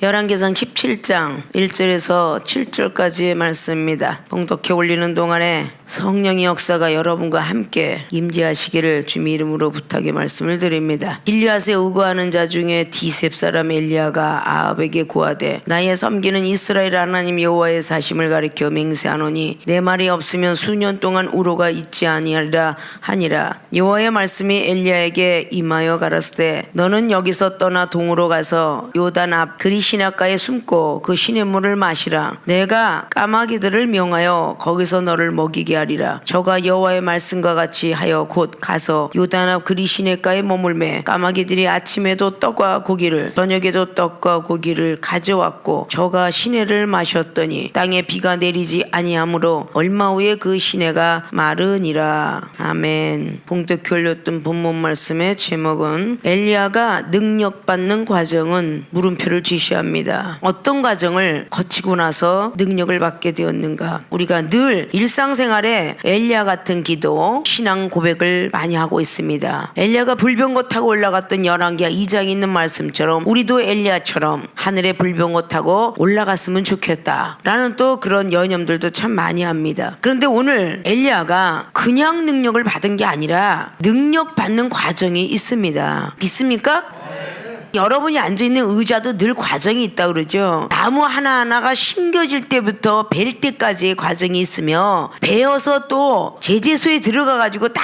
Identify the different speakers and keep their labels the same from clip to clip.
Speaker 1: 열왕기상 17장 1절에서 7절까지의 말씀입니다. 봉독해 올리는 동안에 성령의 역사가 여러분과 함께 임재하시기를 주님 이름으로 부탁의 말씀을 드립니다. 길리앗에 우거하는 자 중에 디셉 사람 엘리야가 아합에게 고하되 나의 섬기는 이스라엘 하나님 여호와의 사심을 가리켜 맹세하노니 내 말이 없으면 수년 동안 우로가 있지 아니하리라 하니라. 여호와의 말씀이 엘리야에게 임하여 가라사대 너는 여기서 떠나 동으로 가서 요단 앞 그리시나가에 숨고 그 시냇물을 마시라. 내가 까마귀들을 명하여 거기서 너를 먹이게 하리라. 저가 여호와의 말씀과 같이 하여 곧 가서 요단 앞 그리시나가에 머물매 까마귀들이 아침에도 떡과 고기를 저녁에도 떡과 고기를 가져왔고 저가 시내를 마셨더니 땅에 비가 내리지 아니하므로 얼마 후에 그 시내가 마르니라. 아멘. 봉독해 올렸던 본문 말씀의 제목은 엘리야가 능력받는 과정은 물음표를 지시합니다. 어떤 과정을 거치고 나서 능력을 받게 되었는가. 우리가 늘 일상생활에 엘리야 같은 기도, 신앙 고백을 많이 하고 있습니다. 엘리야가 불병거 타고 올라갔던 열왕기하 2장에 있는 말씀처럼 우리도 엘리야처럼 하늘에 불병거 타고 올라갔으면 좋겠다 라는 또 그런 연념들도 참 많이 합니다. 그런데 오늘 엘리야가 그냥 능력을 받은 게 아니라 능력 받는 과정이 있습니다. 믿습니까? 여러분이 앉아있는 의자도 늘 과정이 있다고 그러죠. 나무 하나하나가 심겨질 때부터 벨 때까지의 과정이 있으며 베어서 또 제재소에 들어가가지고 다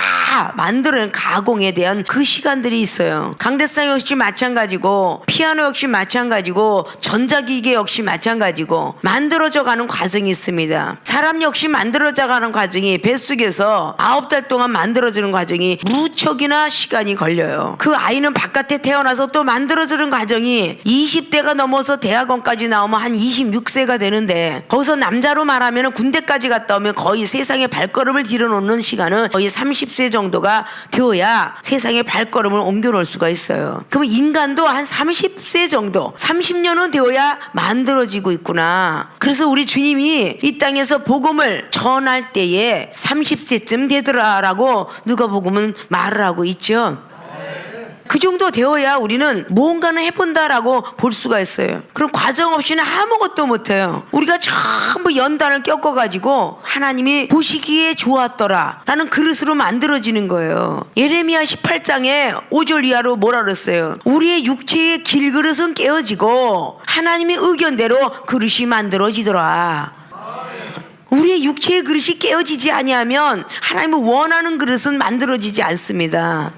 Speaker 1: 만들어낸 가공에 대한 그 시간들이 있어요. 강대상 역시 마찬가지고 피아노 역시 마찬가지고 전자기계 역시 마찬가지고 만들어져 가는 과정이 있습니다. 사람 역시 만들어져 가는 과정이 뱃속에서 9달 동안 만들어지는 과정이 무척이나 시간이 걸려요. 그 아이는 바깥에 태어나서 또 만들어지는 과정이 20대가 넘어서 대학원까지 나오면 한 26세가 되는데 거기서 남자로 말하면 군대까지 갔다 오면 거의 세상에 발걸음을 들여놓는 시간은 거의 30세 정도가 되어야 세상에 발걸음을 옮겨놓을 수가 있어요. 그럼 인간도 한 30세 정도 30년은 되어야 만들어지고 있구나. 그래서 우리 주님이 이 땅에서 복음을 전할 때에 30세쯤 되더라라고 누가복음은 말을 하고 있죠. 그 정도 되어야 우리는 뭔가는 해본다라고 볼 수가 있어요. 그럼 과정 없이는 아무것도 못해요. 우리가 전부 연단을 꺾어가지고 하나님이 보시기에 좋았더라 라는 그릇으로 만들어지는 거예요. 예레미야 18장에 5절 이하로 뭐라 그랬어요? 우리의 육체의 길그릇은 깨어지고 하나님의 의견대로 그릇이 만들어지더라. 우리의 육체의 그릇이 깨어지지 아니하면 하나님이 원하는 그릇은 만들어지지 않습니다.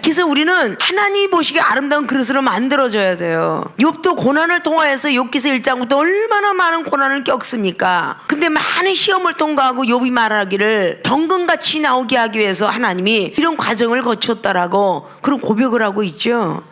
Speaker 1: 그래서 우리는 하나님 보시기에 아름다운 그릇으로 만들어져야 돼요. 욥도 고난을 통하여서 욥기서 1장부터 얼마나 많은 고난을 겪습니까? 근데 많은 시험을 통과하고 욥이 말하기를 정금같이 나오게 하기 위해서 하나님이 이런 과정을 거쳤다라고 그런 고백을 하고 있죠.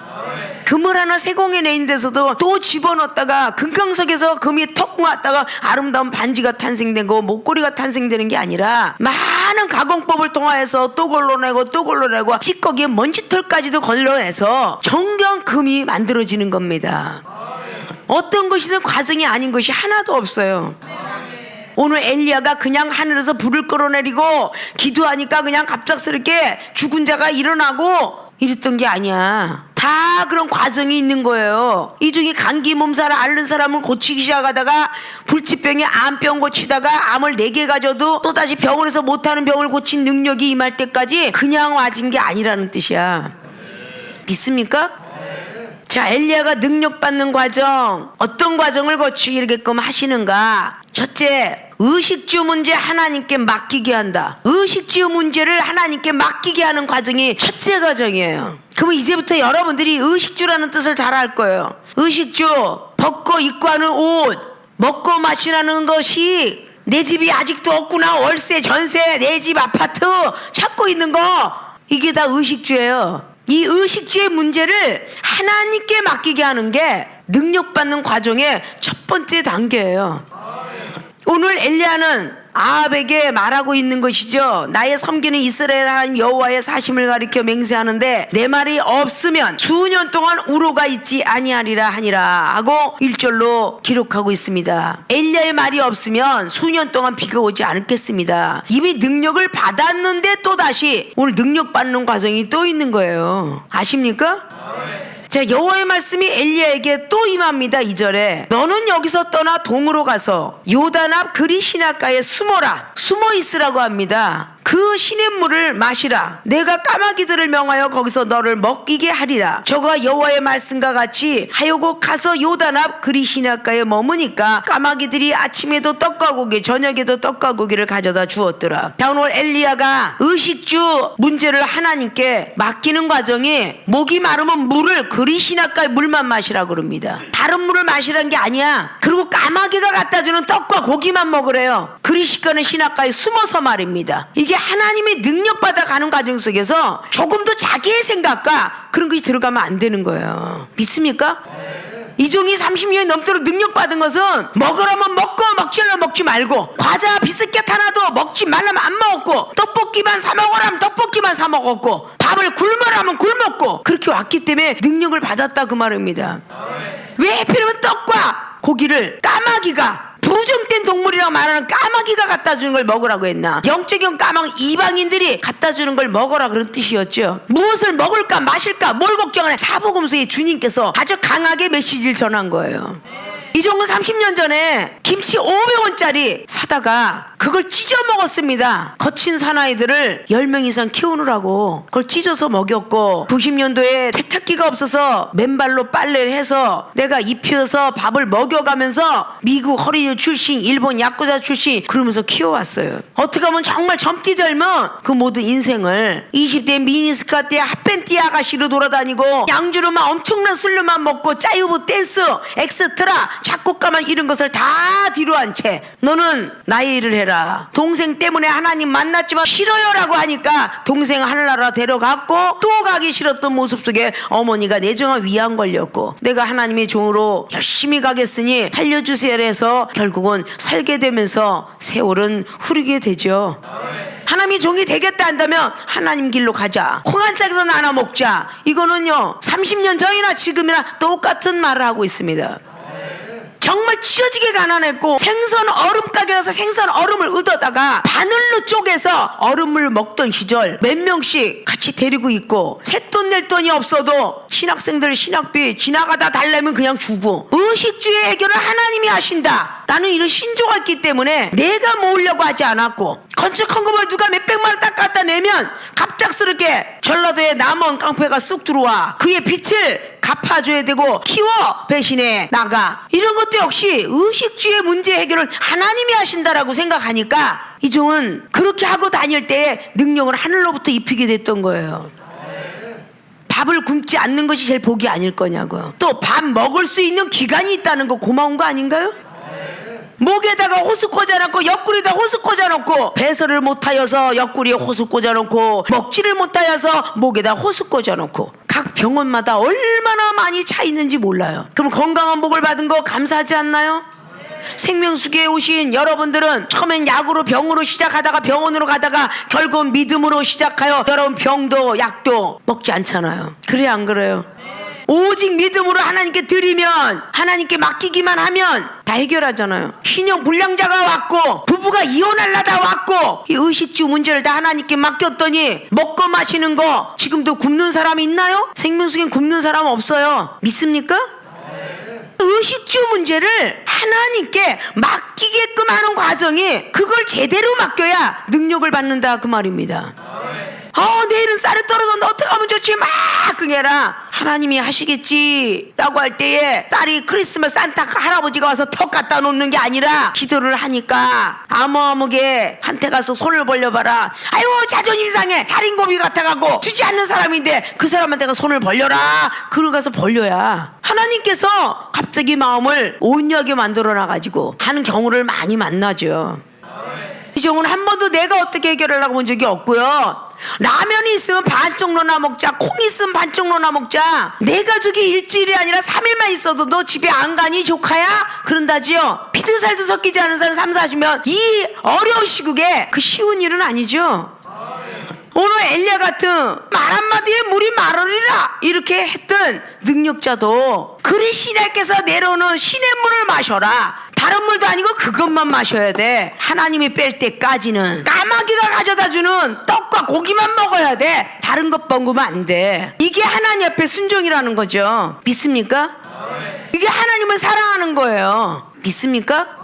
Speaker 1: 금을 하나 세공에 내인 데서도 또 집어넣었다가 금강석에서 금이 턱 모았다가 아름다운 반지가 탄생되고 목걸이가 탄생되는 게 아니라 많은 가공법을 통하여서 또 걸러내고 또 걸러내고 찌꺼기에 먼지털까지도 걸러내서 정교한 금이 만들어지는 겁니다. 어떤 것이든 과정이 아닌 것이 하나도 없어요. 오늘 엘리야가 그냥 하늘에서 불을 끌어내리고 기도하니까 그냥 갑작스럽게 죽은 자가 일어나고 이랬던 게 아니야. 다 그런 과정이 있는 거예요. 이 중에 감기 몸살을 앓는 사람을 고치기 시작하다가 불치병에 암병 고치다가 암을 4개 가져도 또다시 병원에서 못하는 병을 고친 능력이 임할 때까지 그냥 와진 게 아니라는 뜻이야. 믿습니까? 자, 엘리야가 능력받는 과정, 어떤 과정을 거치게끔 하시는가? 첫째, 의식주 문제 하나님께 맡기게 한다. 의식주 문제를 하나님께 맡기게 하는 과정이 첫째 과정이에요. 그러면 이제부터 여러분들이 의식주라는 뜻을 잘 알 거예요. 의식주, 벗고 입고 하는 옷, 먹고 마시라는 것이 내 집이 아직도 없구나. 월세, 전세, 내 집 아파트 찾고 있는 거, 이게 다 의식주예요. 이 의식주의 문제를 하나님께 맡기게 하는 게 능력받는 과정의 첫 번째 단계예요. 오늘 엘리야는 아합에게 말하고 있는 것이죠. 나의 섬기는 이스라엘 하나님 여호와의 사심을 가리켜 맹세하는데 내 말이 없으면 수년 동안 우로가 있지 아니하리라 하니라 하고 1절로 기록하고 있습니다. 엘리야의 말이 없으면 수년 동안 비가 오지 않겠습니다. 이미 능력을 받았는데 또다시 오늘 능력 받는 과정이 또 있는 거예요. 아십니까? 자, 여호와의 말씀이 엘리야에게 또 임합니다. 2절에 너는 여기서 떠나 동으로 가서 요단 앞 그리 시냇가에 숨어라. 숨어 있으라고 합니다. 그 시냇물을 마시라. 내가 까마귀들을 명하여 거기서 너를 먹이게 하리라. 저가 여호와의 말씀과 같이 하여고 가서 요단 앞 그리 시냇가에 머무니까 까마귀들이 아침에도 떡과 고기 저녁에도 떡과 고기를 가져다 주었더라. 자, 오늘 엘리야가 의식주 문제를 하나님께 맡기는 과정이 목이 마르면 물을 그리 시냇가의 물만 마시라고 그럽니다. 다른 물을 마시라는 게 아니야. 그리고 까마귀가 갖다 주는 떡과 고기만 먹으래요. 그리 시가는 시냇가에 숨어서 말입니다. 이게 하나님의 능력받아 가는 과정 속에서 조금도 자기의 생각과 그런 것이 들어가면 안 되는 거예요. 믿습니까? 이종이 30년이 넘도록 능력받은 것은 먹으라면 먹고 먹지 않으면 먹지 말고, 과자 비스켓 하나도 먹지 말라면 안 먹었고, 떡볶이만 사 먹으라면 떡볶이만 사 먹었고, 밥을 굶으라면 굶었고, 그렇게 왔기 때문에 능력을 받았다 그 말입니다. 왜 하필이면 떡과 고기를 까마귀가, 부정된 동물이라고 말하는 까마귀가 갖다 주는 걸 먹으라고 했나? 영적인 까마귀 이방인들이 갖다 주는 걸 먹으라 그런 뜻이었죠. 무엇을 먹을까 마실까 뭘 걱정을 해? 사복음서의 주님께서 아주 강하게 메시지를 전한 거예요. 이종은 30년 전에 김치 500원짜리 사다가 그걸 찢어 먹었습니다. 거친 사나이들을 10명 이상 키우느라고 그걸 찢어서 먹였고, 90년도에 세탁기가 없어서 맨발로 빨래를 해서 내가 입혀서 밥을 먹여가면서 미국 허리우드 출신, 일본 야쿠자 출신 그러면서 키워왔어요. 어떻게 보면 정말 젊디 젊은 그 모든 인생을 20대 미니스커트 핫팬티 아가씨로 돌아다니고 양주로만 엄청난 술로만 먹고 짜유부 댄스 엑스트라 작곡가만 이런 것을 다 뒤로 한 채 너는 나의 일을 해라. 동생 때문에 하나님 만났지만 싫어요 라고 하니까 동생 하늘나라 데려갔고, 또 가기 싫었던 모습 속에 어머니가 내정한 위암 걸렸고, 내가 하나님의 종으로 열심히 가겠으니 살려주세요 해서 결국은 살게 되면서 세월은 흐르게 되죠. 하나님이 종이 되겠다 한다면 하나님 길로 가자. 콩 한 짝에서 나눠 먹자. 이거는요 30년 전이나 지금이나 똑같은 말을 하고 있습니다. 정말 찢어지게 가난했고 생선 얼음 가게 가서 생선 얼음을 얻어다가 바늘로 쪼개서 얼음을 먹던 시절 몇 명씩 같이 데리고 있고, 새돈 낼 돈이 없어도 신학생들 신학비 지나가다 달래면 그냥 주고, 의식주의 해결을 하나님이 하신다 나는 이런 신조가 있기 때문에 내가 모으려고 하지 않았고, 건축 헌금을 누가 몇백만 원 딱 갖다 내면 갑작스럽게 전라도에 남원 깡패가 쑥 들어와 그의 빚을 갚아줘야 되고 키워 배신해 나가. 이런 것도 역시 의식주의 문제 해결을 하나님이 하신다라고 생각하니까 이종은 그렇게 하고 다닐 때에 능력을 하늘로부터 입히게 됐던 거예요. 밥을 굶지 않는 것이 제일 복이 아닐 거냐고요. 또 밥 먹을 수 있는 기간이 있다는 거 고마운 거 아닌가요? 목에다가 호수 꽂아놓고 옆구리에다 호수 꽂아놓고, 배설을 못하여서 옆구리에 호수 꽂아놓고, 먹지를 못하여서 목에다 호수 꽂아놓고, 각 병원마다 얼마나 많이 차 있는지 몰라요. 그럼 건강한 복을 받은 거 감사하지 않나요? 생명수계에 오신 여러분들은 처음엔 약으로 병으로 시작하다가 병원으로 가다가 결국 믿음으로 시작하여 여러분 병도 약도 먹지 않잖아요. 그래 안 그래요? 오직 믿음으로 하나님께 드리면, 하나님께 맡기기만 하면 다 해결하잖아요. 신용 불량자가 왔고 부부가 이혼하려다 왔고 이 의식주 문제를 다 하나님께 맡겼더니 먹고 마시는 거 지금도 굶는 사람이 있나요? 생명수계는 굶는 사람 없어요. 믿습니까? 의식주 문제를 하나님께 맡기게끔 하는 과정이, 그걸 제대로 맡겨야 능력을 받는다 그 말입니다. 내일은 쌀이 떨어졌는데 어떻게 하면 좋지? 막 그게라 하나님이 하시겠지 라고 할 때에 딸이 크리스마스 산타 할아버지가 와서 턱 갖다 놓는 게 아니라 기도를 하니까 아무게 한테 가서 손을 벌려봐라. 아유 자존심 상해. 달인고비 같아가고 주지 않는 사람인데 그 사람한테 가서 손을 벌려라. 그러고 가서 벌려야 하나님께서 갑자기 마음을 온유하게 만들어 놔가지고 하는 경우를 많이 만나죠. 이 경우는 한 번도 내가 어떻게 해결하려고 본 적이 없고요. 라면이 있으면 반쪽 넣어놔 먹자, 콩이 있으면 반쪽 넣어놔 먹자. 내 가족이 일주일이 아니라 3일만 있어도 너 집에 안 가니 조카야? 그런다지요. 피도 살도 섞이지 않은 사람 3-40년 이 어려운 시국에 그 쉬운 일은 아니죠. 오늘 엘리야 같은 말 한마디에 물이 마르리라 이렇게 했던 능력자도 그리 시내께서 내려오는 시냇물을 마셔라. 다른 물도 아니고 그것만 마셔야 돼. 하나님이 뺄 때까지는 까마귀가 가져다주는 떡과 고기만 먹어야 돼. 다른 것 먹으면 안 돼. 이게 하나님 앞에 순종이라는 거죠. 믿습니까? 이게 하나님을 사랑하는 거예요. 믿습니까?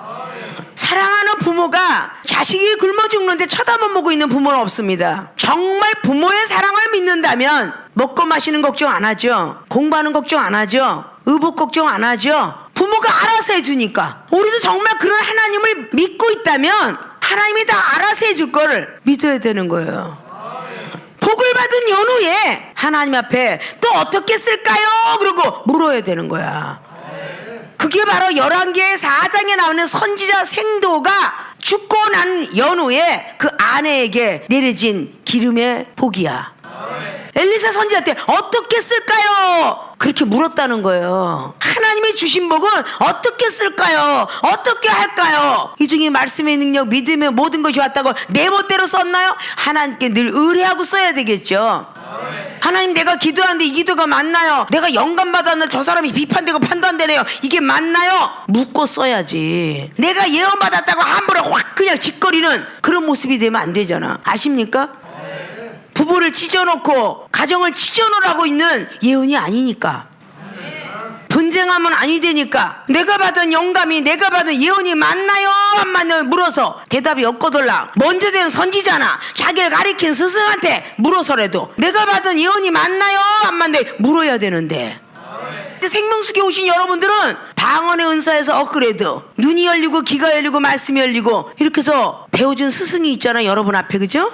Speaker 1: 사랑하는 부모가 자식이 굶어 죽는데 쳐다만 보고 있는 부모는 없습니다. 정말 부모의 사랑을 믿는다면 먹고 마시는 걱정 안 하죠. 공부하는 걱정 안 하죠. 의복 걱정 안 하죠. 부모가 알아서 해주니까. 우리도 정말 그런 하나님을 믿고 있다면 하나님이 다 알아서 해줄 거를 믿어야 되는 거예요. 복을 받은 연후에 하나님 앞에 또 어떻게 쓸까요? 그러고 물어야 되는 거야. 그게 바로 열왕기의 4장에 나오는 선지자 생도가 죽고 난 연후에 그 아내에게 내려진 기름의 복이야. 엘리사 선지자한테 어떻게 쓸까요? 그렇게 물었다는 거예요. 하나님이 주신 복은 어떻게 쓸까요? 어떻게 할까요? 이 중에 말씀의 능력, 믿음의 모든 것이 왔다고 내 멋대로 썼나요? 하나님께 늘 의뢰하고 써야 되겠죠. 하나님, 내가 기도하는데 이 기도가 맞나요? 내가 영감 받았는데 저 사람이 비판되고 판단되네요. 이게 맞나요? 묻고 써야지. 내가 예언 받았다고 함부로 확 그냥 짓거리는 그런 모습이 되면 안 되잖아. 아십니까? 부부를 찢어놓고 가정을 찢어놓으라고 있는 예언이 아니니까. 분쟁하면 아니 되니까. 내가 받은 영감이, 내가 받은 예언이 맞나요? 안 맞나요? 물어서 대답이 없거들라. 먼저 된 선지자나 자기를 가리킨 스승한테 물어서라도 내가 받은 예언이 맞나요? 안 맞나요? 물어야 되는데. 생명수계 오신 여러분들은 방언의 은사에서 업그레이드, 눈이 열리고 귀가 열리고 말씀이 열리고 이렇게 해서 배워준 스승이 있잖아, 여러분 앞에. 그죠?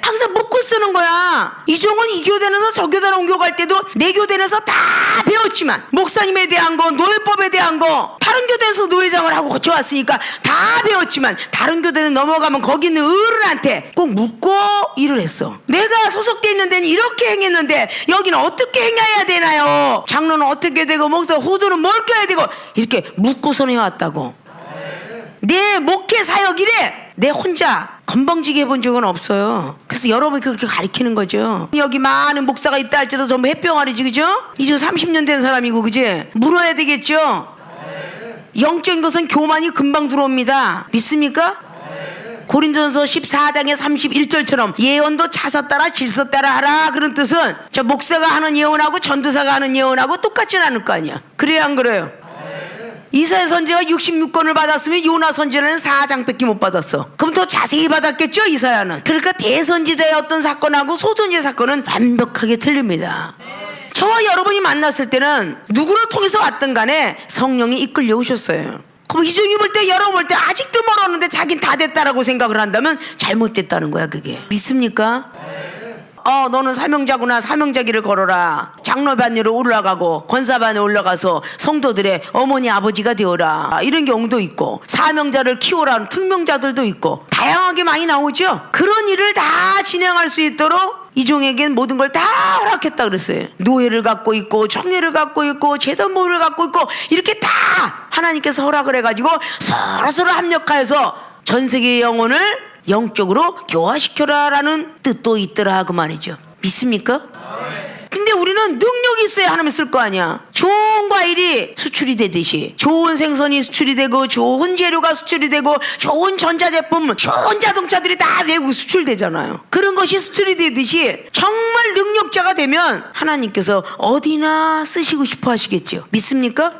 Speaker 1: 항상 묻고 쓰는 거야. 이종은 이 교단에서 저 교단 옮겨갈 때도 내 교단에서 다 배웠지만 목사님에 대한 거, 노예법에 대한 거 다른 교단에서 노예장을 하고 거쳐왔으니까 다 배웠지만 다른 교단에 넘어가면 거기 있는 어른한테 꼭 묻고 일을 했어. 내가 소속돼 있는 데는 이렇게 행했는데 여기는 어떻게 행해야 되나요? 장로는 어떻게 되고 목사 호도는 뭘 껴야 되고 이렇게 묻고선 해왔다고. 내 목회 사역이래 내 혼자 건방지게 해본 적은 없어요. 그래서 여러분이 그렇게 가르치는 거죠. 여기 많은 목사가 있다 할지라도 전부 햇병아리지, 그죠? 이제 30년 된 사람이고, 그지? 물어야 되겠죠? 영적인 것은 교만이 금방 들어옵니다. 믿습니까? 고린도전서 14장의 31절처럼 예언도 차서 따라 질서 따라 하라, 그런 뜻은 저 목사가 하는 예언하고 전도사가 하는 예언하고 똑같지는 않을 거 아니야. 그래요, 안 그래요? 이사야 선지가 66권을 받았으면 요나 선지자는 4장밖에 못 받았어. 그럼 더 자세히 받았겠죠, 이사야는. 그러니까 대선지자의 어떤 사건하고 소선지자 사건은 완벽하게 틀립니다. 저와 여러분이 만났을 때는 누구를 통해서 왔든 간에 성령이 이끌려 오셨어요. 그럼 이종이 볼 때, 여러분 볼 때 아직도 멀었는데 자긴 다 됐다라고 생각을 한다면 잘못됐다는 거야, 그게. 믿습니까? 너는 사명자구나. 사명자기를 걸어라. 장로반으로 올라가고 권사반에 올라가서 성도들의 어머니 아버지가 되어라. 이런 경우도 있고, 사명자를 키워라는 특명자들도 있고, 다양하게 많이 나오죠. 그런 일을 다 진행할 수 있도록 이종에겐 모든 걸 다 허락했다 그랬어요. 노예를 갖고 있고 청년을 갖고 있고 재단모를 갖고 있고 이렇게 다 하나님께서 허락을 해가지고 서로서로 합력하여서 전 세계의 영혼을 영적으로 교화시켜라라는 뜻도 있더라, 그 말이죠. 믿습니까? 근데 우리는 능력이 있어야 하나님 쓸 거 아니야. 좋은 과일이 수출이 되듯이 좋은 생선이 수출이 되고 좋은 재료가 수출이 되고 좋은 전자제품, 좋은 자동차들이 다 외국 수출되잖아요. 그런 것이 수출이 되듯이 정말 능력자가 되면 하나님께서 어디나 쓰시고 싶어 하시겠죠. 믿습니까?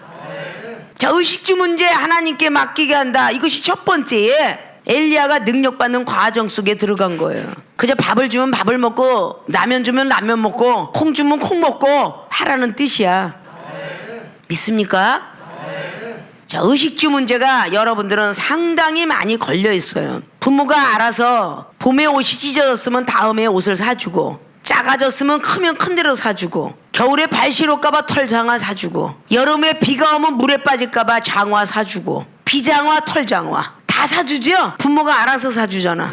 Speaker 1: 자, 의식주 문제 하나님께 맡기게 한다. 이것이 첫 번째에 엘리야가 능력받는 과정 속에 들어간 거예요. 그저 밥을 주면 밥을 먹고 라면 주면 라면 먹고 콩 주면 콩 먹고 하라는 뜻이야. 믿습니까? 자, 의식주 문제가 여러분들은 상당히 많이 걸려 있어요. 부모가 알아서 봄에 옷이 찢어졌으면 다음에 옷을 사주고, 작아졌으면 크면 큰 대로 사주고, 겨울에 발 시려울까봐 털장화 사주고, 여름에 비가 오면 물에 빠질까봐 장화 사주고, 비장화 털장화 다 사주죠. 부모가 알아서 사주잖아.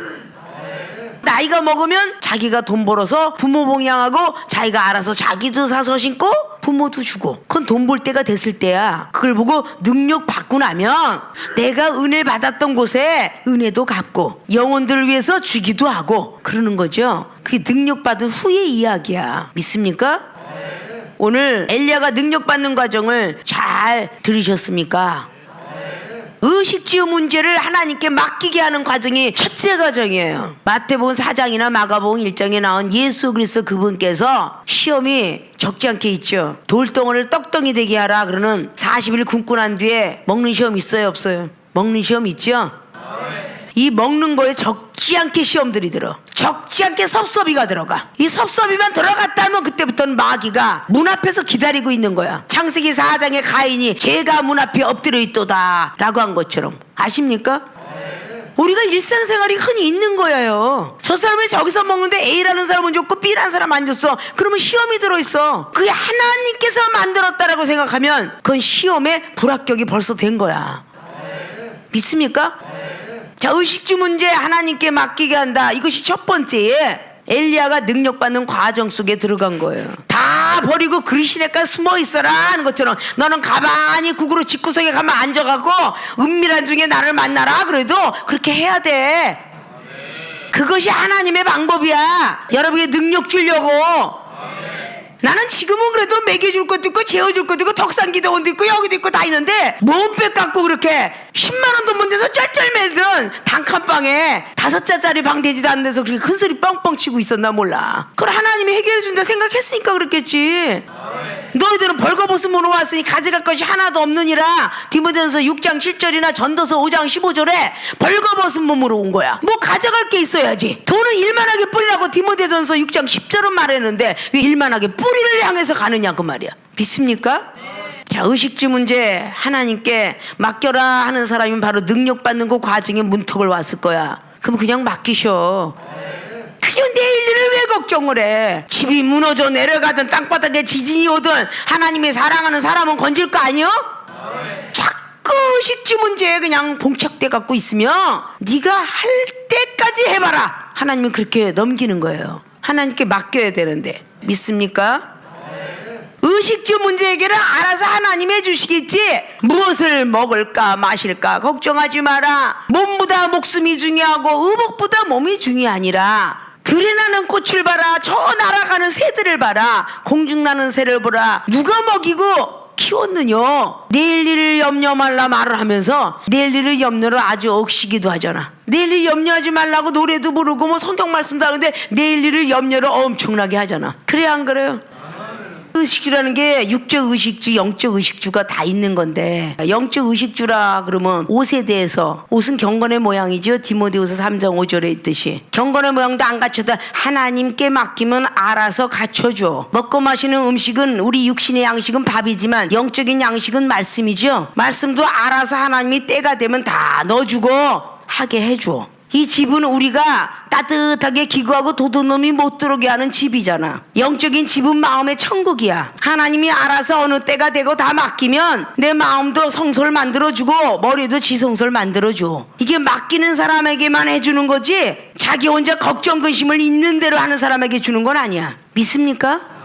Speaker 1: 나이가 먹으면 자기가 돈 벌어서 부모 봉양하고 자기가 알아서 자기도 사서 신고 부모도 주고, 그건 돈 벌 때가 됐을 때야. 그걸 보고 능력 받고 나면 내가 은혜 받았던 곳에 은혜도 갚고 영혼들을 위해서 주기도 하고 그러는 거죠. 그게 능력 받은 후의 이야기야. 믿습니까? 오늘 엘리야가 능력 받는 과정을 잘 들으셨습니까? 의식주 문제를 하나님께 맡기게 하는 과정이 첫째 과정이에요. 마태복음 4장이나 마가복음 1장에 나온 예수 그리스도 그분께서 시험이 적지 않게 있죠. 돌덩어리를 떡덩이 되게 하라 그러는 40일 굶고 난 뒤에 먹는 시험 있어요 없어요? 먹는 시험 있죠. 이 먹는 거에 적지 않게 시험들이 들어. 적지 않게 섭섭이가 들어가. 이 섭섭이만 들어갔다면 그때부터는 마귀가 문 앞에서 기다리고 있는 거야. 창세기 4장에 가인이 죄가 문 앞에 엎드려 있도다 라고 한 것처럼. 아십니까? 우리가 일상생활이 흔히 있는 거예요. 저 사람이 저기서 먹는데 A라는 사람은 좋고 B라는 사람 안 줬어. 그러면 시험이 들어있어. 그게 하나님께서 만들었다라고 생각하면 그건 시험의 불합격이 벌써 된 거야. 믿습니까? 자, 의식주 문제 하나님께 맡기게 한다. 이것이 첫 번째에 엘리야가 능력받는 과정 속에 들어간 거예요. 다 버리고 그리시네가 숨어 있어라 하는 것처럼 너는 가만히 국으로 집구석에 가면 앉아가고 은밀한 중에 나를 만나라. 그래도 그렇게 해야 돼. 그것이 하나님의 방법이야. 여러분에게 능력 주려고. 나는 지금은 그래도 먹여줄 것도 있고 재워줄 것도 있고 덕산기도원도 있고 여기도 있고 다 있는데 몸빼 깎고 그렇게 10만 원도 못 내서 쩔쩔매든 단칸방에 5자짜리 방 되지도 않는 데서 그렇게 큰소리 뻥뻥 치고 있었나 몰라. 그걸 하나님이 해결해준다 생각했으니까 그랬겠지. 너희들은 벌거벗은 몸으로 왔으니 가져갈 것이 하나도 없느니라. 디모데전서 6장 7절이나 전도서 5장 15절에 벌거벗은 몸으로 온 거야. 뭐 가져갈 게 있어야지. 돈은 일만하게 뿌리라고 디모데전서 6장 10절은 말했는데 왜 일만하게 뿌리를 향해서 가느냐 그 말이야. 믿습니까? 자, 의식주 문제 하나님께 맡겨라 하는 사람이 바로 능력받는 그 과정에 문턱을 왔을 거야. 그럼 그냥 맡기셔. 그냥 내일 일을 왜 걱정을 해. 집이 무너져 내려가든 땅바닥에 지진이 오든 하나님의 사랑하는 사람은 건질 거 아니요? 자꾸 의식주 문제에 그냥 봉착돼 갖고 있으면 네가 할 때까지 해봐라. 하나님은 그렇게 넘기는 거예요. 하나님께 맡겨야 되는데. 믿습니까? 의식주 문제 해결은 알아서 하나님 해주시겠지. 무엇을 먹을까 마실까 걱정하지 마라. 몸보다 목숨이 중요하고 의복보다 몸이 중요하니라. 들에 나는 꽃을 봐라. 저 날아가는 새들을 봐라. 공중 나는 새를 보라. 누가 먹이고 키웠느냐. 내일 일을 염려 말라 말을 하면서 내일 일을 염려를 아주 억시기도 하잖아. 내일 일 염려하지 말라고 노래도 부르고 뭐 성경 말씀도 하는데 내일 일을 염려를 엄청나게 하잖아. 그래 안 그래요? 의식주라는 게 육적 의식주, 영적 의식주가 다 있는 건데 영적 의식주라 그러면 옷에 대해서 옷은 경건의 모양이죠. 디모데후서 3장 5절에 있듯이 경건의 모양도 안 갖춰도 하나님께 맡기면 알아서 갖춰줘. 먹고 마시는 음식은 우리 육신의 양식은 밥이지만 영적인 양식은 말씀이죠. 말씀도 알아서 하나님이 때가 되면 다 넣어주고 하게 해줘. 이 집은 우리가 따뜻하게 기구하고 도둑놈이 못 들어오게 하는 집이잖아. 영적인 집은 마음의 천국이야. 하나님이 알아서 어느 때가 되고 다 맡기면 내 마음도 성소를 만들어주고 머리도 지성소를 만들어줘. 이게 맡기는 사람에게만 해주는 거지 자기 혼자 걱정 근심을 있는 대로 하는 사람에게 주는 건 아니야. 믿습니까?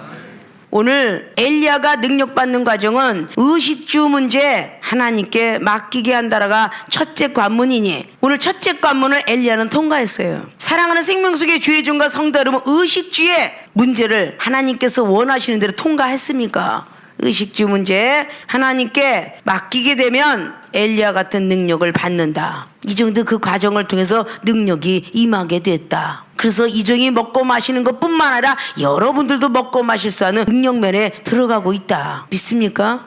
Speaker 1: 오늘 엘리야가 능력받는 과정은 의식주 문제 하나님께 맡기게 한다라가 첫째 관문이니 오늘 첫째 관문을 엘리야는 통과했어요. 사랑하는 생명수의 주의 종과 성도 여러분, 의식주의 문제를 하나님께서 원하시는 대로 통과했습니까? 의식주 문제 하나님께 맡기게 되면 엘리야 같은 능력을 받는다. 이 정도 그 과정을 통해서 능력이 임하게 됐다. 그래서 이종이 먹고 마시는 것뿐만 아니라 여러분들도 먹고 마실 수 있는 능력면에 들어가고 있다. 믿습니까?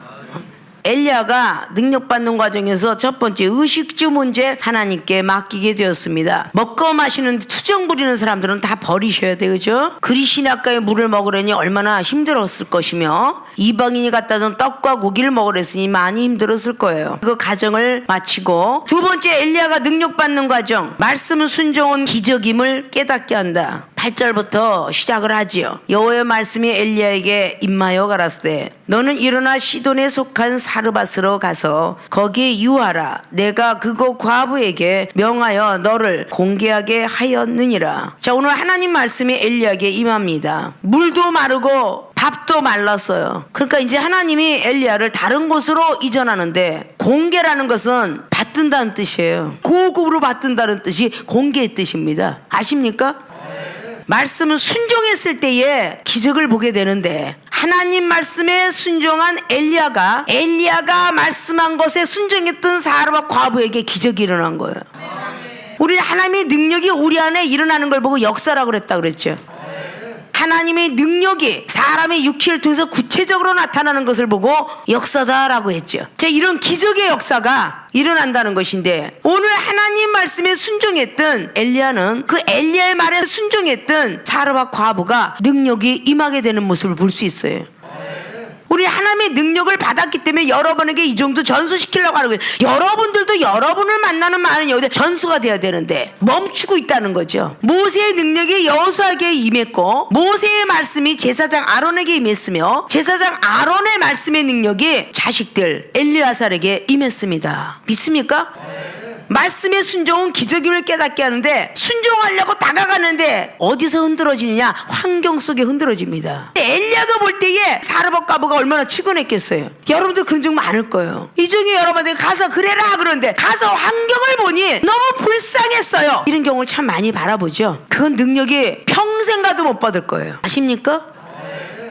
Speaker 1: 엘리야가 능력받는 과정에서 첫 번째 의식주 문제 하나님께 맡기게 되었습니다. 먹고 마시는 투정 부리는 사람들은 다 버리셔야 돼요. 그죠? 그리시나가의 물을 먹으려니 얼마나 힘들었을 것이며 이방인이 갖다 준 떡과 고기를 먹으랬으니 많이 힘들었을 거예요. 그 과정을 마치고 두 번째 엘리야가 능력받는 과정 말씀은 순종은 기적임을 깨닫게 한다. 8절부터 시작을 하지요. 여호와의 말씀이 엘리야에게 임하여 가라사대 너는 일어나 시돈에 속한 사르밧으로 가서 거기에 유하라. 내가 그곳 과부에게 명하여 너를 공개하게 하였느니라. 자, 오늘 하나님 말씀이 엘리야에게 임합니다. 물도 마르고 밥도 말랐어요. 그러니까 이제 하나님이 엘리야를 다른 곳으로 이전하는데 공개라는 것은 받든다는 뜻이에요. 고급으로 받든다는 뜻이 공개의 뜻입니다. 아십니까? 말씀은 순종했을 때에 기적을 보게 되는데 하나님 말씀에 순종한 엘리야가 말씀한 것에 순종했던 사람과 과부에게 기적이 일어난 거예요. 우리 하나님의 능력이 우리 안에 일어나는 걸 보고 역사라고 그랬다 그랬죠. 하나님의 능력이 사람의 육체를 통해서 구체적으로 나타나는 것을 보고 역사다라고 했죠. 자, 이런 기적의 역사가 일어난다는 것인데, 오늘 하나님 말씀에 순종했던 엘리야는 그 엘리야의 말에 순종했던 사람과 과부가 능력이 임하게 되는 모습을 볼 수 있어요. 우리 하나님의 능력을 받았기 때문에 여러분에게 이 정도 전수시키려고 하는 거예요. 여러분들도 여러분을 만나는 많은 여기에 전수가 돼야 되는데 멈추고 있다는 거죠. 모세의 능력이 여호수아에게 임했고, 모세의 말씀이 제사장 아론에게 임했으며, 제사장 아론의 말씀의 능력이 자식들 엘리아살에게 임했습니다. 믿습니까? 말씀의 순종은 기적임을 깨닫게 하는데, 순종하려고 다가가는데 어디서 흔들어지느냐? 환경 속에 흔들어집니다. 엘리야가 볼 때에 사르밧 과부가 얼마나 치근했겠어요. 여러분들 그런 적 많을 거예요. 이 중에 여러분한테 가서 그래라 그러는데 가서 환경을 보니 너무 불쌍했어요. 이런 경우를 참 많이 바라보죠. 그건 능력이 평생 가도 못 받을 거예요. 아십니까?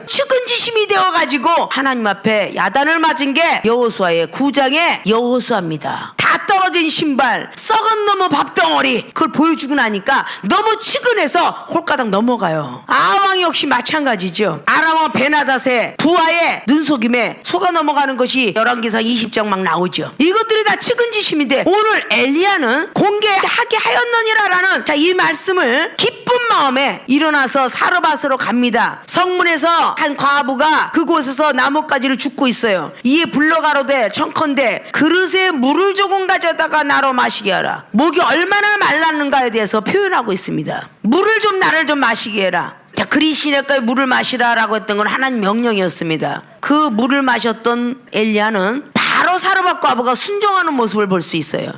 Speaker 1: 측은지심이 되어가지고 하나님 앞에 야단을 맞은 게 여호수아의 9장의 여호수아입니다. 다 떨어진 신발, 썩은 너무 밥덩어리, 그걸 보여주고 나니까 너무 측은해서 홀가닥 넘어가요. 아왕 역시 마찬가지죠. 아람왕 베나닷의 부하의 눈속임에 속아 넘어가는 것이 열왕기상 20장 막 나오죠. 이것들이 다 측은지심인데, 오늘 엘리야는 공개하게 하였느니라라는 이 말씀을 기쁜 마음에 일어나서 사르밧으로 갑니다. 성문에서 한 과부가 그곳에서 나뭇가지를 줍고 있어요. 이에 불러가로되 청컨대 그릇에 물을 조금 가져다가 나로 마시게 하라. 목이 얼마나 말랐는가에 대해서 표현하고 있습니다. 물을 좀 나를 좀 마시게 해라. 자, 그리시네까지 물을 마시라라고 했던 건 하나님 명령이었습니다. 그 물을 마셨던 엘리야는 바로 사르밧 과부가 순종하는 모습을 볼 수 있어요.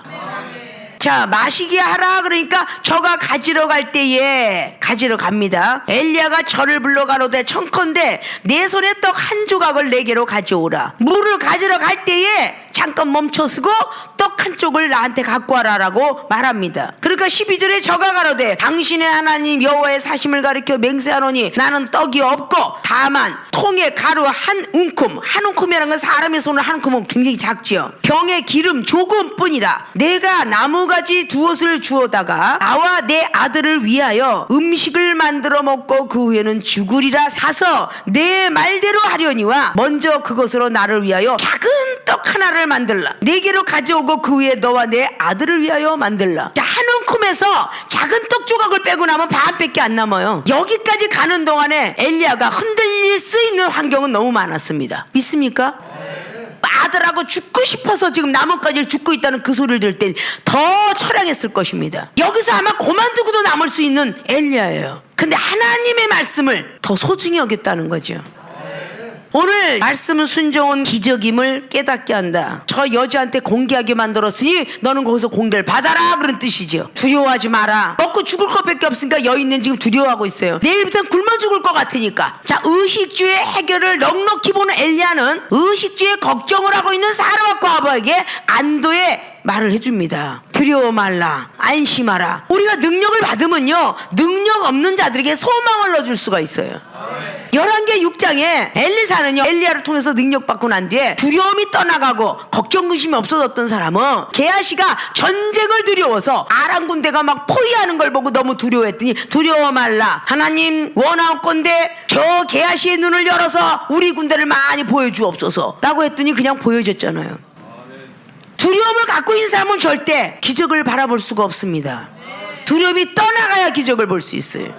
Speaker 1: 자, 마시게 하라 그러니까 저가 가지러 갈 때에 가지러 갑니다. 엘리야가 저를 불러가로되 청컨대 내 손에 떡 한 조각을 내게로 가져오라. 물을 가지러 갈 때에 잠깐 멈춰서고 떡 한 쪽을 나한테 갖고 와라라고 말합니다. 그러니까 12절에 저가 가로되 당신의 하나님 여호와의 사심을 가리켜 맹세하노니 나는 떡이 없고 다만 통에 가루 한 움큼이라는 건 사람의 손을 한 움큼은 굉장히 작지요. 병에 기름 조금뿐이라. 내가 나무가지 두옷을 주어다가 나와 내 아들을 위하여 음식을 만들어 먹고 그 후에는 죽으리라 사서 내 말대로 하려니와 먼저 그것으로 나를 위하여 작은 떡 하나를 만들라. 네개로 가져오고 그 후에 너와 내 아들을 위하여 만들라. 자, 한 움큼에서 작은 떡 조각을 빼고 나면 반밖에 안 남아요. 여기까지 가는 동안에 엘리야가 흔들릴 수 있는 환경은 너무 많았습니다. 믿습니까? 아들하고 죽고 싶어서 지금 나뭇가지를 죽고 있다는 그 소리를 들을 땐 더 처량했을 것입니다. 여기서 아마 고만두고도 남을 수 있는 엘리야예요. 근데 하나님의 말씀을 더 소중히 여겼다는 거죠. 오늘 말씀은 순종은 기적임을 깨닫게 한다. 저 여자한테 공개하게 만들었으니 너는 거기서 공개를 받아라, 그런 뜻이죠. 두려워하지 마라. 먹고 죽을 것밖에 없으니까 여인은 지금 두려워하고 있어요. 내일부터는 굶어 죽을 것 같으니까. 자, 의식주의 해결을 넉넉히 보는 엘리야는 의식주의 걱정을 하고 있는 사르밧 과부에게 안도의 말을 해줍니다. 두려워 말라, 안심하라. 우리가 능력을 받으면요, 능력 없는 자들에게 소망을 넣어줄 수가 있어요. 열왕기 6장에 엘리사는요, 엘리야를 통해서 능력받고 난 뒤에 두려움이 떠나가고 걱정 근심이 없어졌던 사람은 게하시가 전쟁을 두려워서 아람 군대가 막 포위하는 걸 보고 너무 두려워했더니 두려워 말라, 하나님 원하옵건대 저 게하시의 눈을 열어서 우리 군대를 많이 보여주옵소서 라고 했더니 그냥 보여줬잖아요. 두려움을 갖고 있는 사람은 절대 기적을 바라볼 수가 없습니다. 두려움이 떠나가야 기적을 볼 수 있어요.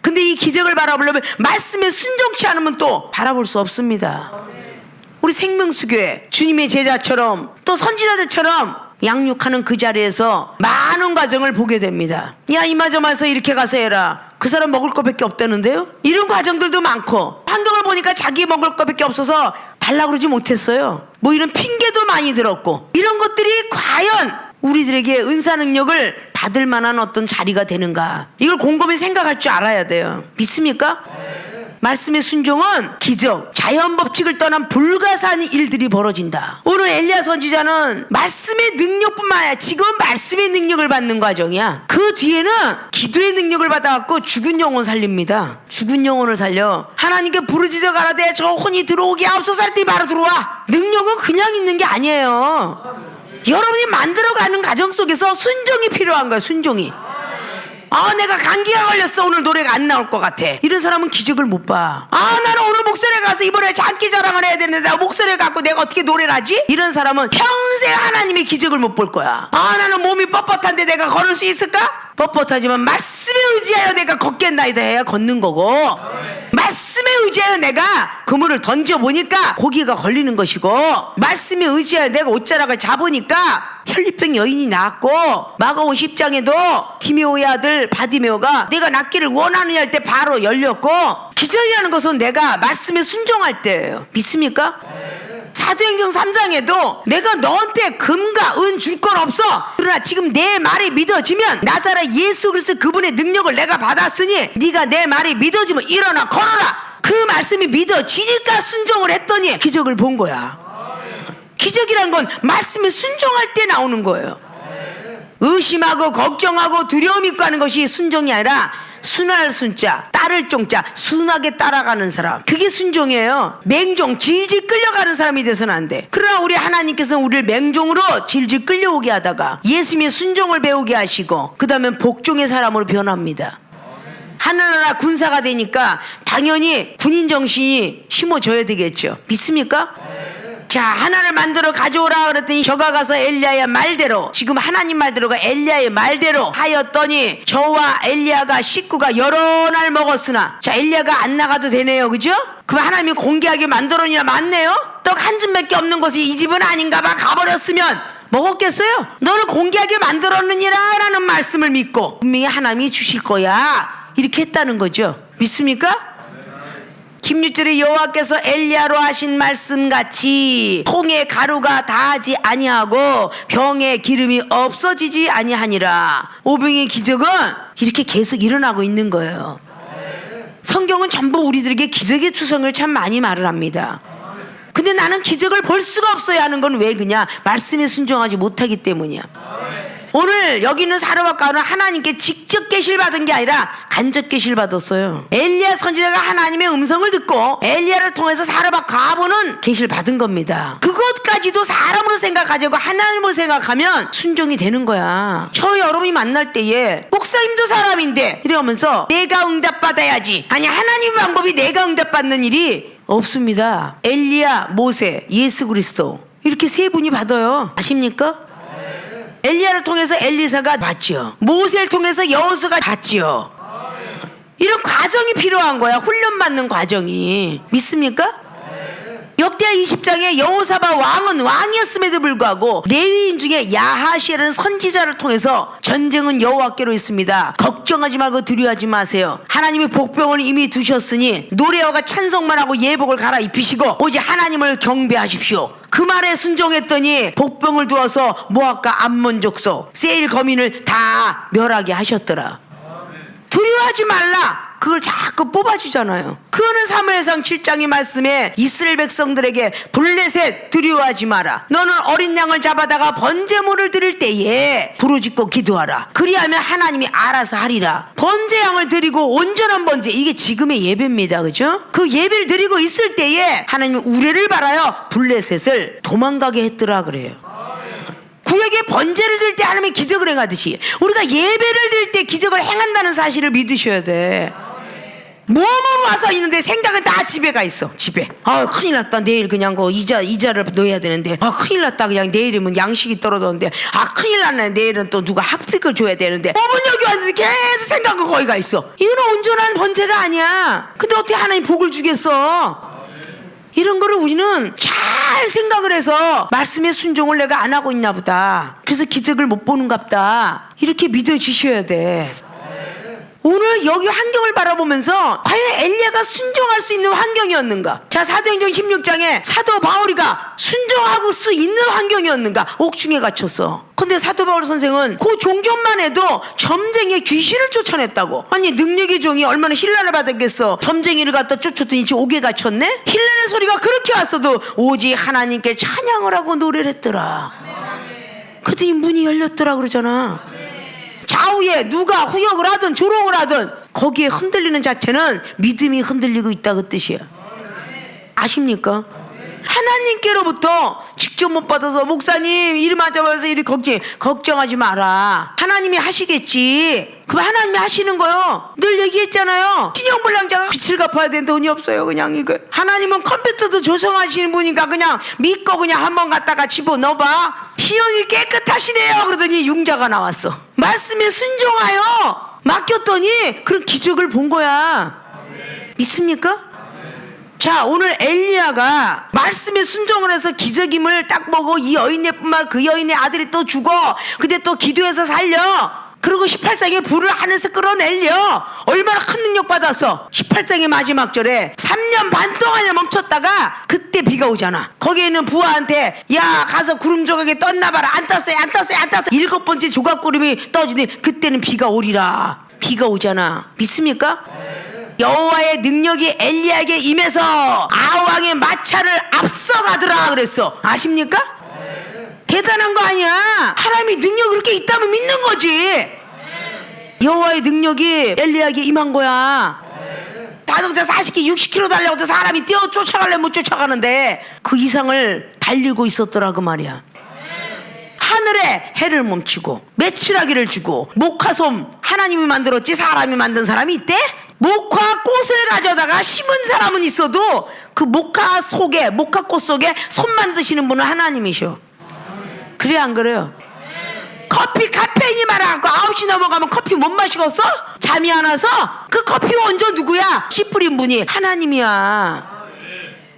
Speaker 1: 근데 이 기적을 바라보려면 말씀에 순종치 않으면 또 바라볼 수 없습니다. 우리 생명수교회 주님의 제자처럼 또 선지자들처럼 양육하는 그 자리에서 많은 과정을 보게 됩니다. 야, 이마저마서 이렇게 가서 해라. 그 사람 먹을 것밖에 없다는데요? 이런 과정들도 많고, 환경을 보니까 자기 먹을 것밖에 없어서 달라고 그러지 못했어요. 뭐 이런 핑계도 많이 들었고, 이런 것들이 과연 우리들에게 은사 능력을 받을 만한 어떤 자리가 되는가, 이걸 곰곰이 생각할 줄 알아야 돼요. 믿습니까? 말씀의 순종은 기적, 자연 법칙을 떠난 불가사한 일들이 벌어진다. 오늘 엘리야 선지자는 말씀의 능력뿐만 아니라 지금 말씀의 능력을 받는 과정이야. 그 뒤에는 기도의 능력을 받아갖고 죽은 영혼 살립니다. 죽은 영혼을 살려. 하나님께 부르짖어 가라되 저 혼이 들어오게 하옵소서 할 때 바로 들어와. 능력은 그냥 있는 게 아니에요. 여러분이 만들어가는 과정 속에서 순종이 필요한 거야. 순종이. 내가 감기가 걸렸어. 오늘 노래가 안 나올 것 같아. 이런 사람은 기적을 못 봐. 나는 오늘 목소리에 가서 이번에 장기 자랑을 해야 되는데 목소리를 갖고 내가 어떻게 노래를 하지? 이런 사람은 평생 하나님의 기적을 못 볼 거야. 나는 몸이 뻣뻣한데 내가 걸을 수 있을까? 뻣뻣하지만 말씀에 의지하여 내가 걷겠나이다 해야 걷는 거고, 말씀에 의지하여 내가 그물을 던져보니까 고기가 걸리는 것이고, 말씀에 의지하여 내가 옷자락을 잡으니까 혈류병 여인이 나았고, 마가복음 10장에도 디메오의 아들 바디메오가 내가 낫기를 원하느냐 할 때 바로 열렸고, 기적이라는 것은 내가 말씀에 순종할 때예요. 믿습니까? 사도행전 3장에도 내가 너한테 금과 은 줄 건 없어. 그러나 지금 내 말이 믿어지면 나사렛 예수 그리스도 그분의 능력을 내가 받았으니 네가 내 말이 믿어지면 일어나 걸어라. 그 말씀이 믿어지니까 순종을 했더니 기적을 본 거야. 기적이란 건 말씀에 순종할 때 나오는 거예요. 의심하고 걱정하고 두려움 있고 하는 것이 순종이 아니라 순할 순자, 따를 종자, 순하게 따라가는 사람, 그게 순종이에요. 맹종, 질질 끌려가는 사람이 돼서는 안 돼. 그러나 우리 하나님께서는 우리를 맹종으로 질질 끌려오게 하다가 예수님의 순종을 배우게 하시고 그 다음에 복종의 사람으로 변합니다. 하나나라 군사가 되니까 당연히 군인 정신이 심어져야 되겠죠. 믿습니까? 자, 하나를 만들어 가져오라 그랬더니 저가 가서 엘리야의 말대로, 지금 하나님 말대로가 엘리야의 말대로 하였더니 저와 엘리야가 식구가 여러 날 먹었으나, 자, 엘리야가 안 나가도 되네요. 그죠? 그럼 하나님이 공개하게 만들어니나 맞네요. 떡 한 줌밖에 없는 것이 이 집은 아닌가 봐. 가버렸으면 먹었겠어요? 너를 공개하게 만들었느니라 라는 말씀을 믿고 분명히 하나님이 주실 거야 이렇게 했다는 거죠. 믿습니까? 김유절에 여호와께서 엘리야로 하신 말씀같이 통에 가루가 다하지 아니하고 병에 기름이 없어지지 아니하니라. 오병의 기적은 이렇게 계속 일어나고 있는 거예요. 성경은 전부 우리들에게 기적의 추성을 참 많이 말을 합니다. 근데 나는 기적을 볼 수가 없어야 하는 건 왜 그냐? 말씀에 순종하지 못하기 때문이야. 오늘 여기 있는 사르밧가오는 하나님께 직접 계시를 받은 게 아니라 간접 계시를 받았어요. 엘리야 선지자가 하나님의 음성을 듣고 엘리야를 통해서 사르밧가오는 계시를 받은 겁니다. 그것까지도 사람으로 생각하자고 하나님으로 생각하면 순종이 되는 거야. 저 여러분이 만날 때에 목사님도 사람인데 이러면서 내가 응답받아야지, 아니 하나님 방법이 내가 응답받는 일이 없습니다. 엘리야, 모세, 예수 그리스도 이렇게 세 분이 받아요. 아십니까? 엘리야를 통해서 엘리사가 받지요. 모세를 통해서 여호수아가 받지요. 이런 과정이 필요한 거야. 훈련받는 과정이. 믿습니까? 역대하 20장에 여호사밧 왕은 왕이었음에도 불구하고 레위인 중에 야하시라는 선지자를 통해서 전쟁은 여호와께로 있습니다. 걱정하지 말고 두려워하지 마세요. 하나님이 복병을 이미 두셨으니 노래와 찬송만 하고 예복을 갈아입히시고 오직 하나님을 경배하십시오. 그 말에 순종했더니 복병을 두어서 모압과 암몬 족속 세일 거민을 다 멸하게 하셨더라. 두려워하지 말라. 그걸 자꾸 뽑아주잖아요. 그거는 사무엘상 7장의 말씀에 이스라엘 백성들에게 블레셋 두려워하지 마라. 너는 어린 양을 잡아다가 번제물을 드릴 때에 부르짖고 기도하라. 그리하면 하나님이 알아서 하리라. 번제 양을 드리고 온전한 번제, 이게 지금의 예배입니다. 그죠? 그 예배를 드리고 있을 때에 하나님이 우레를 바라여 블레셋을 도망가게 했더라 그래요. 구약의 번제를 드릴 때 하나님이 기적을 행하듯이 우리가 예배를 드릴 때 기적을 행한다는 사실을 믿으셔야 돼. 몸으로 와서 있는데 생각은 다 집에 가 있어. 집에. 큰일 났다. 내일 그냥 이자를 넣어야 되는데, 큰일 났다. 그냥 내일이면 양식이 떨어졌는데, 큰일 났네. 내일은 또 누가 학픽을 줘야 되는데, 어머니 여기 왔는데 계속 생각은 거기 가 있어. 이건 온전한 번제가 아니야. 근데 어떻게 하나님 복을 주겠어? 이런 거를 우리는 잘 생각을 해서 말씀의 순종을 내가 안 하고 있나 보다, 그래서 기적을 못 보는갑다, 이렇게 믿어주셔야 돼. 오늘 여기 환경을 바라보면서 과연 엘리야가 순종할 수 있는 환경이었는가? 자, 사도행전 16장에 사도 바울이가 순종할 수 있는 환경이었는가? 옥중에 갇혔어. 근데 사도 바울 선생은 그 종전만 해도 점쟁이의 귀신을 쫓아냈다고. 아니 능력의 종이 얼마나 힐난을 받았겠어. 점쟁이를 갖다 쫓았더니 지금 옥에 갇혔네. 힐난의 소리가 그렇게 왔어도 오직 하나님께 찬양을 하고 노래를 했더라. 그랬더니 문이 열렸더라 그러잖아. 좌우에 누가 후역을 하든 조롱을 하든 거기에 흔들리는 자체는 믿음이 흔들리고 있다 그 뜻이야. 아십니까? 하나님께로부터 직접 못 받아서 목사님 이름 하자마자 이리 걱정하지 마라. 하나님이 하시겠지. 그럼 하나님이 하시는 거요. 늘 얘기했잖아요. 신용불량자가 빚을 갚아야 되는 돈이 없어요. 그냥 이거. 하나님은 컴퓨터도 조성하시는 분이니까 그냥 믿고 그냥 한번 갖다가 집어넣어봐. 시험이 깨끗하시네요. 그러더니 융자가 나왔어. 말씀에 순종하여 맡겼더니 그런 기적을 본 거야. 믿습니까? 자, 오늘 엘리야가 말씀에 순종을 해서 기적임을 딱 보고 이 여인네뿐만 그 여인의 아들이 또 죽어. 근데 또 기도해서 살려. 그리고 18장에 불을 하늘에서 끌어내려. 얼마나 큰 능력 받았어. 18장의 마지막 절에 3년 반 동안에 멈췄다가 그때 비가 오잖아. 거기에 있는 부하한테 야 가서 구름 조각에 떴나봐라. 안 떴어요. 7번째 조각구름이 떠지니 그때는 비가 오리라. 비가 오잖아. 믿습니까? 여호와의 능력이 엘리야에게 임해서 아왕의 마차를 앞서가더라 그랬어. 아십니까? 대단한 거 아니야. 하나님이 능력이 그렇게 있다면 믿는 거지. 여호와의 능력이 엘리야에게 임한 거야. 자동차 40km 60km 달려도 사람이 뛰어 쫓아가려면 못 쫓아가는데 그 이상을 달리고 있었더라 그 말이야. 하늘에 해를 멈추고 메추라기를 주고 목화솜 하나님이 만들었지 사람이 만든 사람이 있대? 목화 꽃을 가져다가 심은 사람은 있어도 그 목화 꽃 속에 솜 만드시는 분은 하나님이셔. 그래 안 그래요? 커피 카페인이 많아갖고 9시 넘어가면 커피 못 마시겠어? 잠이 안 와서? 그 커피 원조 누구야? 씨 뿌린 분이 하나님이야.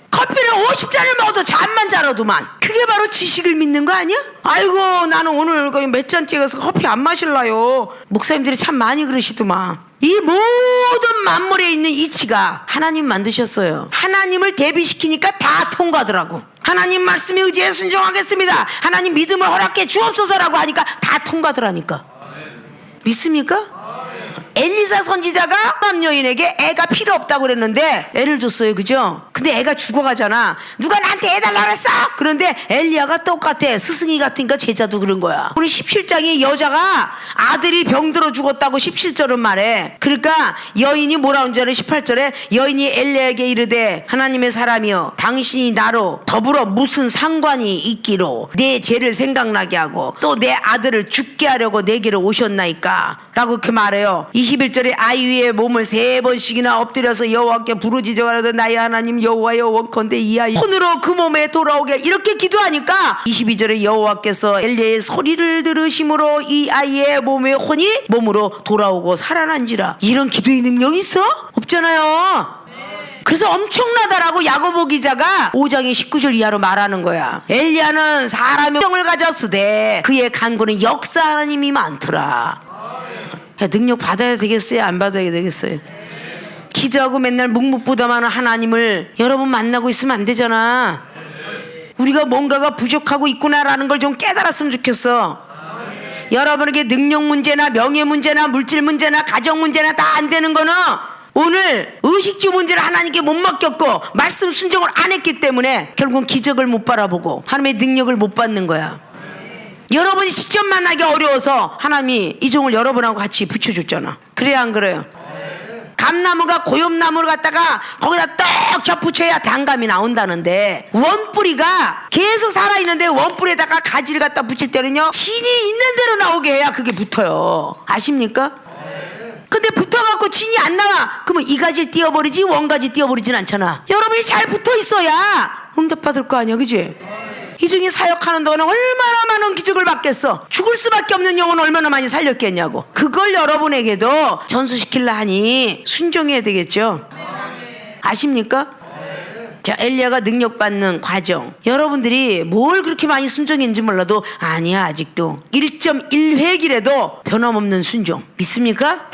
Speaker 1: 커피를 50잔을 먹어도 잠만 자라도만. 그게 바로 지식을 믿는 거 아니야? 아이고 나는 오늘 몇 잔째 가서 커피 안 마실라요. 목사님들이 참 많이 그러시더만. 이 모든 만물에 있는 이치가 하나님 만드셨어요. 하나님을 대비시키니까 다 통과하더라고. 하나님 말씀에 의지해 순종하겠습니다. 하나님 믿음을 허락해 주옵소서라고 하니까 다 통과하더라니까. 믿습니까? 엘리사 선지자가 한 여인에게 애가 필요 없다고 그랬는데 애를 줬어요. 그죠? 근데 애가 죽어가잖아. 누가 나한테 애 달라 그랬어? 그런데 엘리야가 똑같아. 스승이 같으니까 제자도 그런 거야. 우리 17장에 여자가 아들이 병들어 죽었다고 17절은 말해. 그러니까 여인이 뭐라 온 줄에 18절에 여인이 엘리야에게 이르되 하나님의 사람이여 당신이 나로 더불어 무슨 상관이 있기로 내 죄를 생각나게 하고 또 내 아들을 죽게 하려고 내게로 오셨나이까 라고 그렇게 말해요. 21절에 아이 위에 몸을 3번씩이나 엎드려서 여호와께 부르짖어가라도 나의 하나님 여호와여 원컨대 이 아이 혼으로 그 몸에 돌아오게 이렇게 기도하니까 22절에 여호와께서 엘리야의 소리를 들으심으로 이 아이의 몸에 혼이 몸으로 돌아오고 살아난지라. 이런 기도의 능력이 있어? 없잖아요. 그래서 엄청나다라고 야고보 기자가 5장의 19절 이하로 말하는 거야. 엘리야는 사람의 영을 가졌으되 그의 간구는 역사 하나님이 많더라. 능력 받아야 되겠어요? 안 받아야 되겠어요? 기도하고 맨날 묵묵부담하는 하나님을 여러분 만나고 있으면 안 되잖아. 우리가 뭔가가 부족하고 있구나라는 걸 좀 깨달았으면 좋겠어. 여러분에게 능력 문제나 명예 문제나 물질 문제나 가정 문제나 다 안 되는 거는 오늘 의식주 문제를 하나님께 못 맡겼고 말씀 순종을 안 했기 때문에 결국은 기적을 못 바라보고 하나님의 능력을 못 받는 거야. 여러분이 직접 만나기 어려워서 하나님이 이 종을 여러분하고 같이 붙여줬잖아. 그래야 안 그래요? 감나무가 고엽나무를 갖다가 거기다 떡 접붙여야 단감이 나온다는데 원뿌리가 계속 살아있는데 원뿌리에다가 가지를 갖다 붙일 때는요 진이 있는 대로 나오게 해야 그게 붙어요. 아십니까? 근데 붙어갖고 진이 안 나와. 그러면 이 가지를 띄워버리지 원가지 띄워버리진 않잖아. 여러분이 잘 붙어있어야 응답받을 거 아니야. 그지? 이 중에 사역하는 동안은 얼마나 많은 기적을 받겠어. 죽을 수밖에 없는 영혼을 얼마나 많이 살렸겠냐고. 그걸 여러분에게도 전수시키려 하니 순종해야 되겠죠. 아십니까? 자, 엘리야가 능력받는 과정, 여러분들이 뭘 그렇게 많이 순종했는지 몰라도 아니야 아직도 1.1회기라도 변함없는 순종. 믿습니까?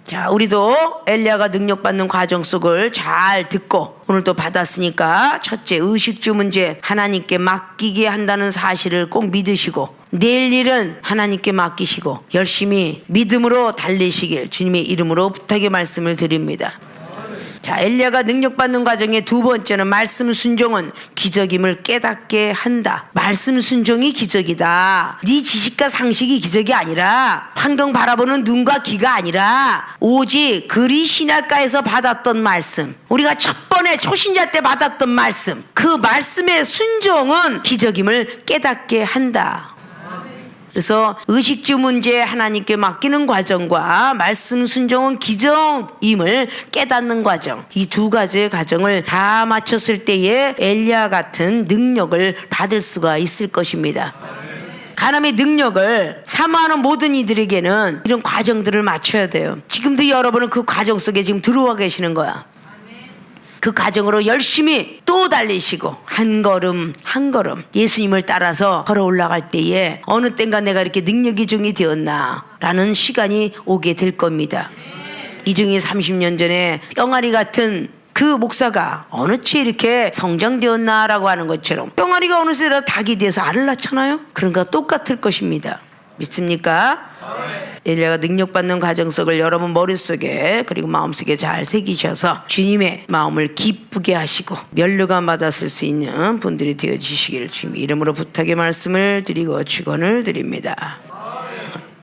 Speaker 1: 자, 우리도 엘리야가 능력받는 과정 속을 잘 듣고 오늘도 받았으니까 첫째, 의식주 문제 하나님께 맡기게 한다는 사실을 꼭 믿으시고 내일 일은 하나님께 맡기시고 열심히 믿음으로 달리시길 주님의 이름으로 부탁의 말씀을 드립니다. 자, 엘리야가 능력받는 과정의 두 번째는 말씀 순종은 기적임을 깨닫게 한다. 말씀 순종이 기적이다. 네 지식과 상식이 기적이 아니라 환경 바라보는 눈과 귀가 아니라 오직 그리 신학가에서 받았던 말씀, 우리가 첫 번에 초신자 때 받았던 말씀, 그 말씀의 순종은 기적임을 깨닫게 한다. 그래서 의식주 문제 하나님께 맡기는 과정과 말씀 순종은 기적임을 깨닫는 과정, 이 두 가지의 과정을 다 마쳤을 때에 엘리야 같은 능력을 받을 수가 있을 것입니다. 하나님의 능력을 사모하는 모든 이들에게는 이런 과정들을 맞춰야 돼요. 지금도 여러분은 그 과정 속에 지금 들어와 계시는 거야. 그 과정으로 열심히 또 달리시고 한 걸음 한 걸음 예수님을 따라서 걸어 올라갈 때에 어느 땐가 내가 이렇게 능력이 종이 되었나 라는 시간이 오게 될 겁니다. 이중이 30년 전에 뿅아리 같은 그 목사가 어느 치 이렇게 성장되었나라고 하는 것처럼 뿅아리가 어느새 닭이 돼서 알을 낳잖아요. 그런 거 똑같을 것입니다. 믿습니까? 엘리야가 능력받는 과정 속을 여러분 머릿속에 그리고 마음속에 잘 새기셔서 주님의 마음을 기쁘게 하시고 면류관 받았을 수 있는 분들이 되어주시기를 주님 이름으로 부탁의 말씀을 드리고 축원을 드립니다.